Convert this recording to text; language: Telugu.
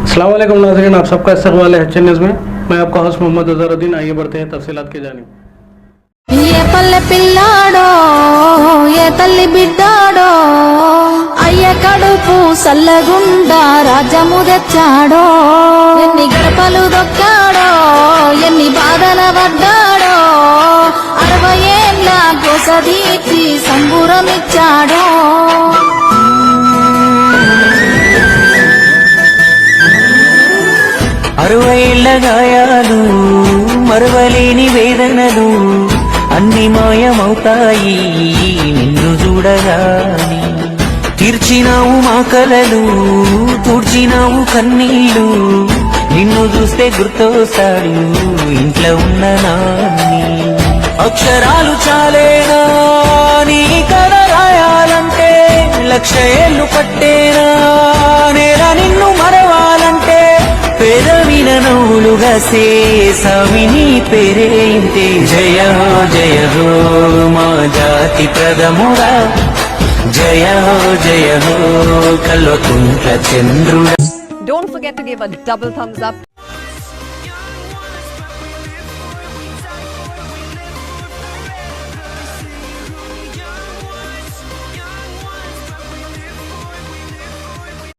अस्सलाम वालेकुम नाज़रीन, आप सबका इस्तकबाल है एचएन न्यूज़ में। मैं आपका होस्ट मोहम्मद अज़हरुद्दीन। आइए बढ़ते हैं तफसीलात की जानिब। ఏ పల్లె పిల్లాడో ఏ తల్లి బిడ్డాడో అయ్య కడుపు సల్లగుండా రాజ్యము తెచ్చాడో ఎన్ని గడపలు దొక్కాడో ఎన్ని బాధల పడ్డాడో 60 ఏళ్ళ గోసదీర్చి సంబురమిచ్చాడో 60 ఏళ్ల గాయాలు మరువలేని వేదనలు అన్ని మాయమవుతాయి నిన్ను చూడగాని. తీర్చినావు మా కలలు తుడిచినావు కన్నీళ్ళు, నిన్ను చూస్తే గుర్తొస్తాడు ఇంట్లో ఉన్న నాన్ని. అక్షరాలు చాలేనా నీ కథ రాయాలంటే, 1,00,000 ఏళ్ళు పట్టేనా నేల నిన్ను మరవాలంటే. పెదవిన నవ్వులుగా సేసావిని పేరేంటే. జయ హో జయ హో మా జాతి ప్రథముడా, జయ హో Kalvakuntla చంద్రుడా. Don't forget to give a double thumbs up